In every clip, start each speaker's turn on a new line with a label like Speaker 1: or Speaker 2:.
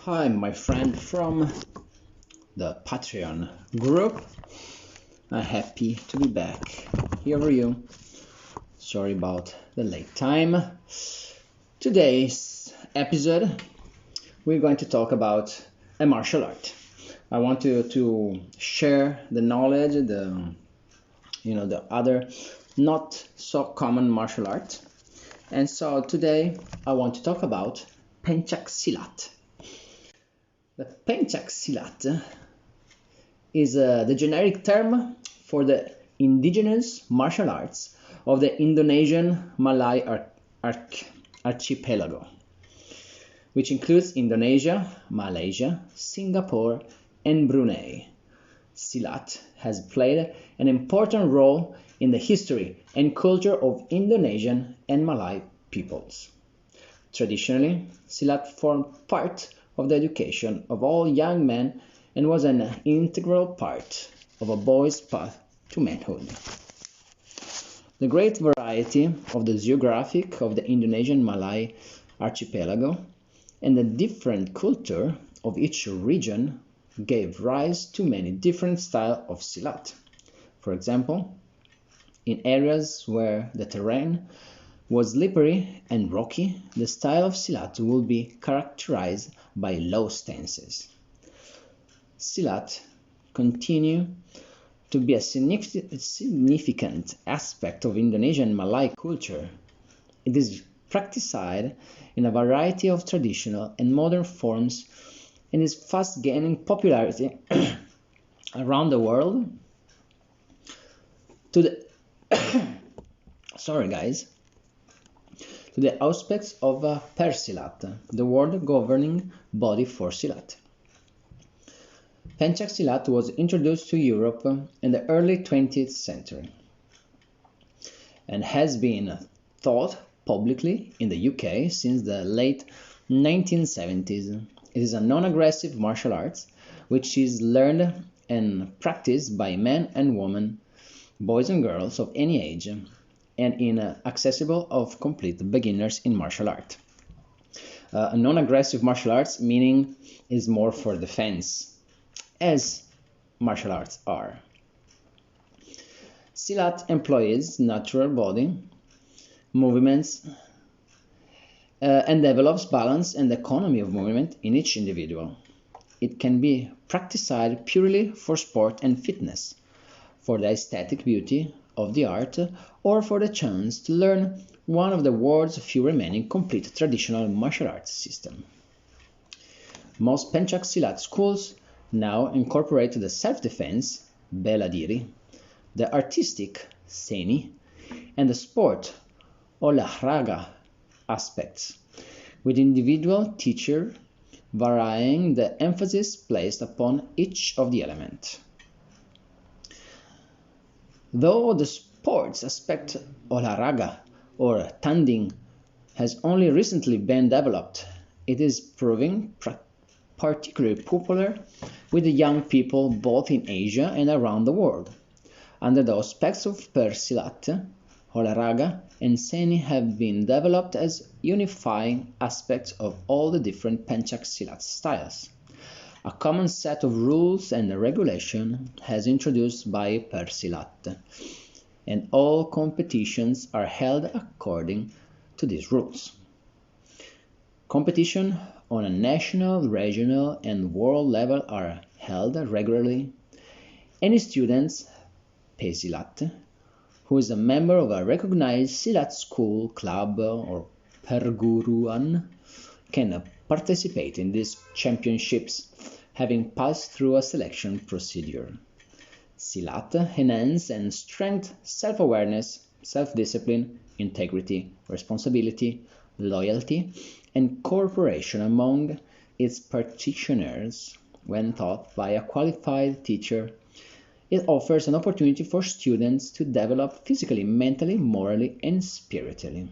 Speaker 1: Hi, my friend from the Patreon group. I'm happy to be back here for you. Sorry about the late time. Today's episode, we're going to talk about a martial art. I want to share the knowledge, the other not so common martial art. And so today I want to talk about Pencak Silat. The Pencak Silat is the generic term for the indigenous martial arts of the Indonesian Malay archipelago, which includes Indonesia, Malaysia, Singapore, and Brunei. Silat has played an important role in the history and culture of Indonesian and Malay peoples. Traditionally, Silat formed part of the education of all young men and was an integral part of a boy's path to manhood. The great variety of the geographic of the Indonesian Malay archipelago and the different culture of each region gave rise to many different styles of Silat. For example, in areas where the terrain was slippery and rocky, the style of Silat will be characterized by low stances. Silat continue to be a significant aspect of Indonesian Malay culture. It is practiced in a variety of traditional and modern forms and is fast gaining popularity around the world. To the to the aspects of Persilat, the world governing body for Silat. Pencak Silat was introduced to Europe in the early 20th century and has been taught publicly in the UK since the late 1970s. It is a non-aggressive martial arts which is learned and practiced by men and women, boys and girls of any age, and accessible of complete beginners in martial art. A non-aggressive martial arts meaning is more for defense, as martial arts are. Silat employs natural body movements and develops balance and economy of movement in each individual. It can be practiced purely for sport and fitness, for the aesthetic beauty of the art, or for the chance to learn one of the world's few remaining complete traditional martial arts system. Most Pencak Silat schools now incorporate the self-defense, bela diri, the artistic, s1e, and the sport, olahraga, aspects, with individual teacher varying the emphasis placed upon each of the elements. Though the sports aspect olahraga or tanding has only recently been developed, it is proving particularly popular with the young people both in Asia and around the world. Under the aspects of Persilat, olahraga and s1e have been developed as unifying aspects of all the different Pencak Silat styles. A common set of rules and regulation has introduced by Persilat, and all competitions are held according to these rules. Competition on a national, regional, and world level are held regularly. Any students, Pesilat, who is a member of a recognized Silat school, club, or perguruan, can participate in these championships, having passed through a selection procedure. Silat enhances and strengthens self-awareness, self-discipline, integrity, responsibility, loyalty, and cooperation among its practitioners. When taught by a qualified teacher, it offers an opportunity for students to develop physically, mentally, morally, and spiritually.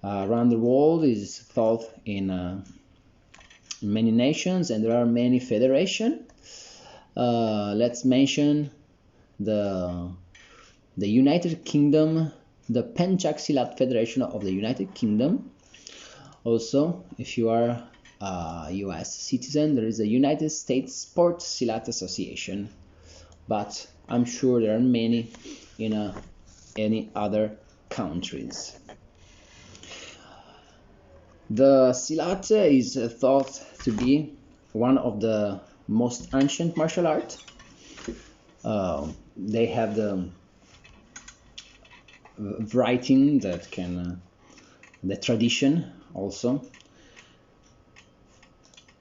Speaker 1: Around the world is taught in many nations, and there are many federations. Let's mention the United Kingdom, the Pencak Silat Federation of the United Kingdom. Also, if you are US citizen, there is a United States Sport Silat Association, but I'm sure there are many in any other countries. The Silat is thought to be one of the most ancient martial art. They have the writing that can, the tradition also,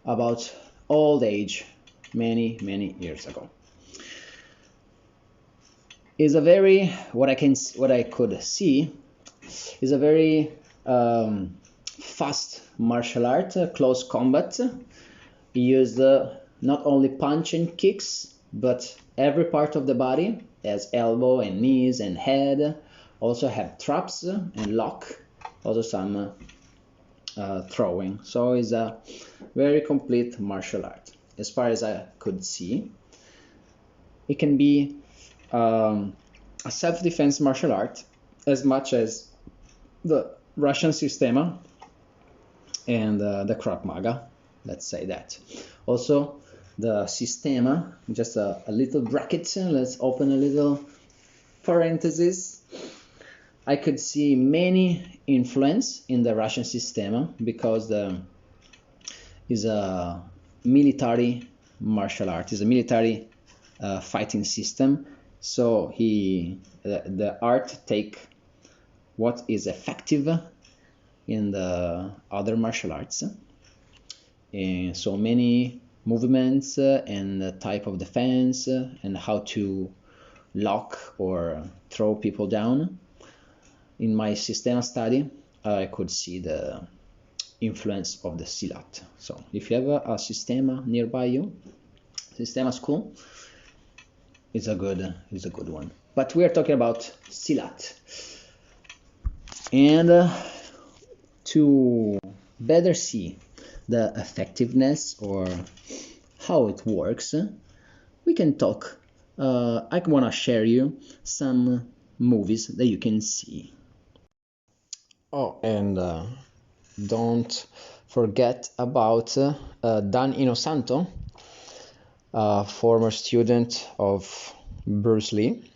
Speaker 1: about old age, many years ago. Is a very, what I could see, is a very fast martial art, close combat. He used not only punch and kicks, but every part of the body, as elbow and knees and head. Also have traps and lock, also some throwing. So it's a very complete martial art. As far as I could see, it can be a self-defense martial art as much as the Russian Sistema and the Krav Maga, let's say that. Also, the Sistema, just a little bracket, let's open a little parenthesis. I could see many influence in the Russian Sistema because is a military martial art, is a military fighting system. So the art take what is effective in the other martial arts. And so many movements and the type of defense and how to lock or throw people down. In my Sistema study, I could see the influence of the Silat. So if you have a Sistema nearby you, Sistema school, is a good one. But we are talking about Silat. And to better see the effectiveness or how it works, we can talk. I want to share you some movies that you can see. Oh, and don't forget about Dan Inosanto, a former student of Bruce Lee,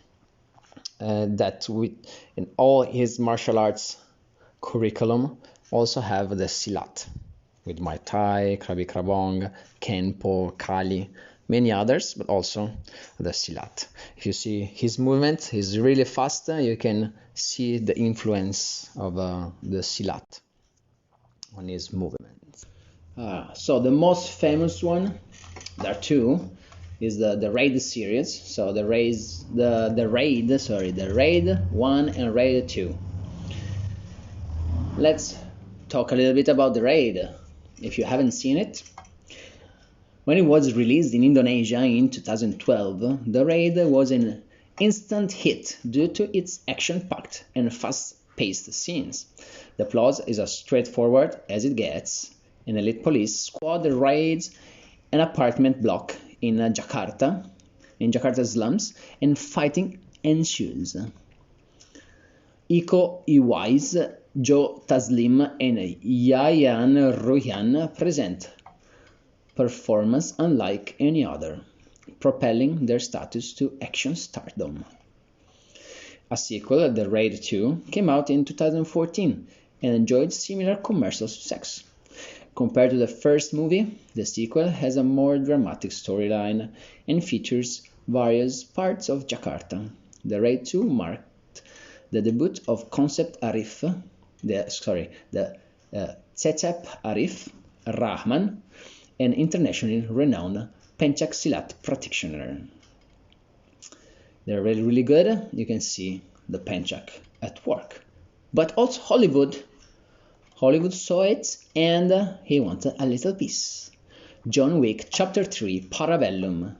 Speaker 1: that in all his martial arts curriculum also have the Silat, with Muay Thai, Krabi Krabong, Kenpo, Kali, many others, but also the Silat. If you see his movement, he's really fast. You can see the influence of the Silat on his movements. So the most famous one, there are two, is the Raid series. So the Raid 1 and Raid 2. Let's talk a little bit about the Raid. If you haven't seen it, when it was released in Indonesia in 2012, the Raid was an instant hit due to its action-packed and fast-paced scenes. The plot is as straightforward as it gets. An elite police squad raids an apartment block in Jakarta's slums, and fighting ensues. Iko Uwais, Joe Taslim, and Yayan Ruhian present performance unlike any other, propelling their status to action stardom. A sequel, The Raid 2, came out in 2014 and enjoyed similar commercial success. Compared to the first movie, the sequel has a more dramatic storyline and features various parts of Jakarta. The Raid 2 marked the debut of Concept Arif, the Cecep Arif Rahman, an internationally renowned Pencak Silat practitioner. They're really good. You can see the Pencak at work. But also Hollywood saw it and he wanted a little piece. John Wick Chapter 3 Parabellum.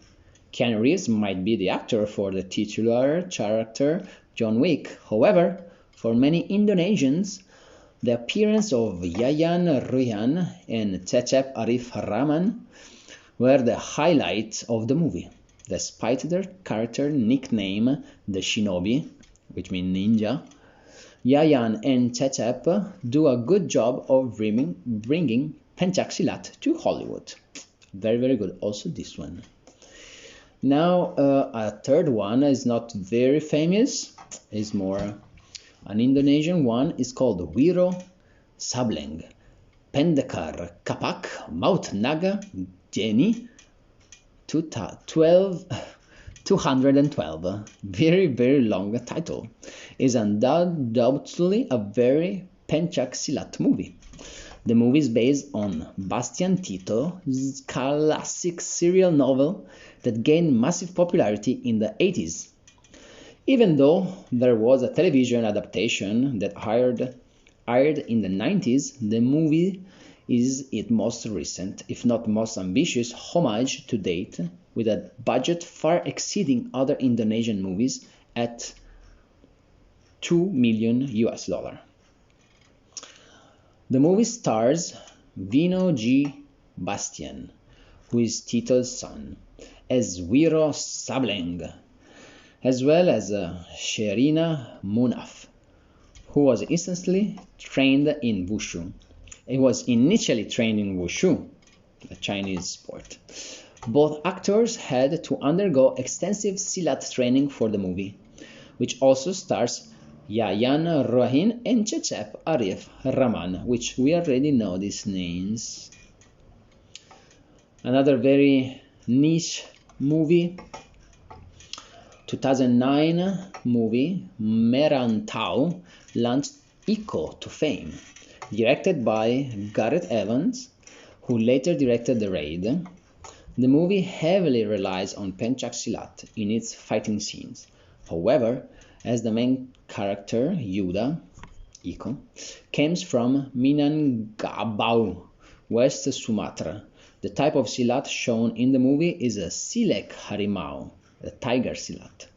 Speaker 1: Keanu Reeves might be the actor for the titular character John Wick. However, for many Indonesians, the appearance of Yayan Ruhian and Cecep Arif Rahman were the highlight of the movie. Despite their character nickname, the Shinobi, which means ninja, Yayan and Cecep do a good job of bringing Pencak Silat to Hollywood. Very, very good. Also this one. Now, a third one is not very famous. Is more an Indonesian one. Is called Wiro Sableng. Pendekar Kapak Maut Naga Jenny 212. Very, very long title. Is undoubtedly a very Pencak Silat movie. The movie is based on Bastian Tito's classic serial novel that gained massive popularity in the 80s. Even though there was a television adaptation that aired in the 90s, the movie is its most recent, if not most ambitious, homage to date, with a budget far exceeding other Indonesian movies at $2 million. The movie stars Vino G. Bastian, who is Tito's son, as Wiro Sableng, as well as Sherina Munaf, who was instantly trained in Wushu. He was initially trained in Wushu, a Chinese sport. Both actors had to undergo extensive Silat training for the movie, which also stars Yayan Rohin and Cecep Arif Rahman, which we already know these names. Another very niche movie, 2009 movie Merantau launched Iko to fame, directed by Gareth Evans, who later directed The Raid. The movie heavily relies on Pencak Silat in its fighting scenes. However, as the main character, Yuda, Iko, comes from Minangkabau, West Sumatra. The type of Silat shown in the movie is a Silek Harimau, a tiger Silat,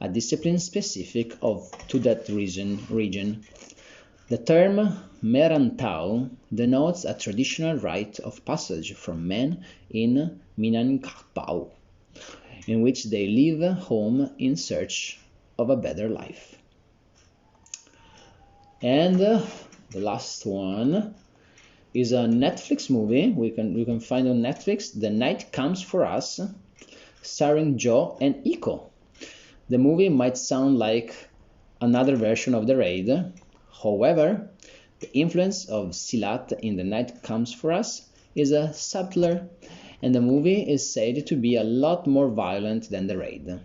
Speaker 1: a discipline specific to that region. The term Merantau denotes a traditional rite of passage from men in Minangkabau, in which they leave home in search of a better life. And the last one is a Netflix movie we can find on Netflix, The Night Comes for Us, starring Joe and Iko. The movie might sound like another version of The Raid. However, the influence of Silat in The Night Comes for Us is subtler, and the movie is said to be a lot more violent than The Raid.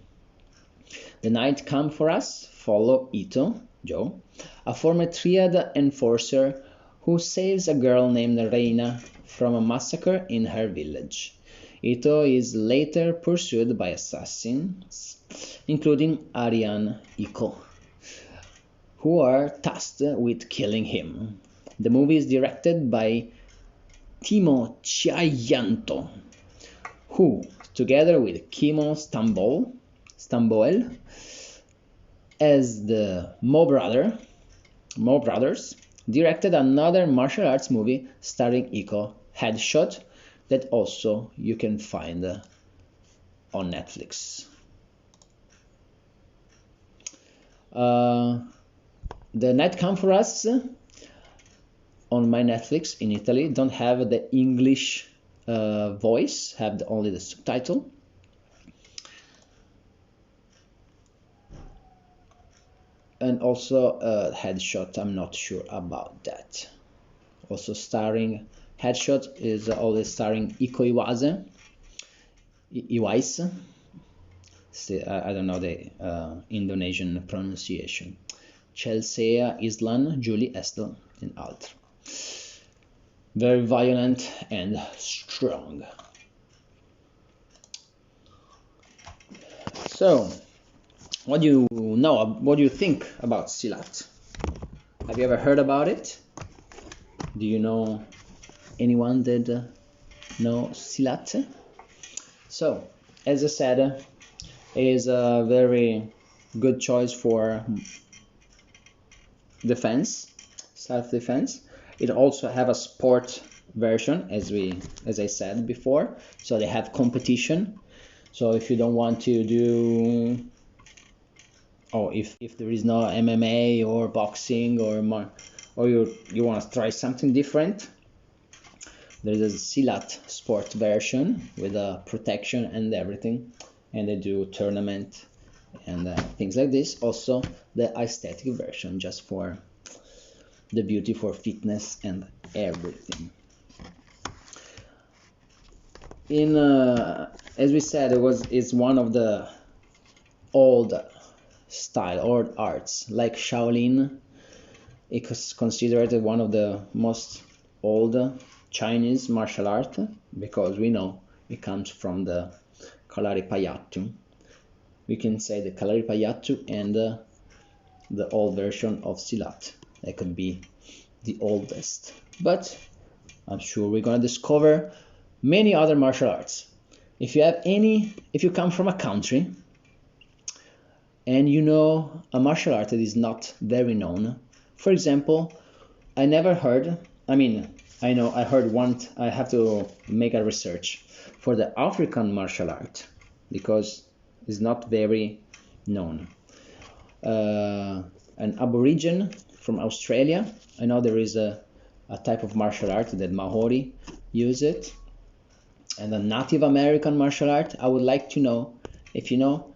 Speaker 1: The Night Comes for Us follow Ito, Joe, a former Triad enforcer who saves a girl named Reina from a massacre in her village. Ito is later pursued by assassins, including Aryan Iko, who are tasked with killing him. The movie is directed by Timo Tjahjanto, who, together with Kimo Stamboel, as the Mo Brothers, directed another martial arts movie starring Iko, Headshot, that also you can find on Netflix. The Night Comes for Us on my Netflix in Italy don't have the English voice, have only the subtitle. And also Headshot, I'm not sure about that. Also starring, Headshot is always starring Iko Iwais. I don't know the Indonesian pronunciation. Chelsea Islan, Julie Estel, and Altra. Very violent and strong. So, what do you know? What do you think about Silat? Have you ever heard about it? Do you know anyone that know Silat? So, as I said, it is a very good choice for defense, self-defense. It also have a sport version, as I said before. So they have competition. So if you don't want to do, or if there is no MMA or boxing or you want to try something different, There's a Silat sport version with a protection and everything, and they do tournament and things like this. Also the aesthetic version, just for the beauty, for fitness and everything. In as we said, it's one of the old arts, like Shaolin. It's considered one of the most old Chinese martial art, because we know it comes from the Kalaripayattu. We can say the Kalaripayattu and the old version of Silat. That could be the oldest. But I'm sure we're gonna discover many other martial arts. If you come from a country and you know a martial art that is not very known, for example, I heard one. I have to make a research for the African martial art, because it's not very known. An Aborigine from Australia, I know there is a type of martial art that Maori use it. And a Native American martial art. I would like to know if you know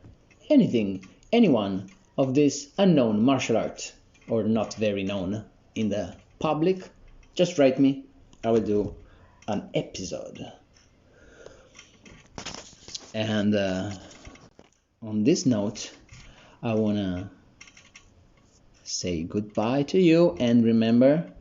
Speaker 1: anyone of this unknown martial art, or not very known in the public. Just write me. I will do an episode. And on this note, I wanna say goodbye to you, and remember,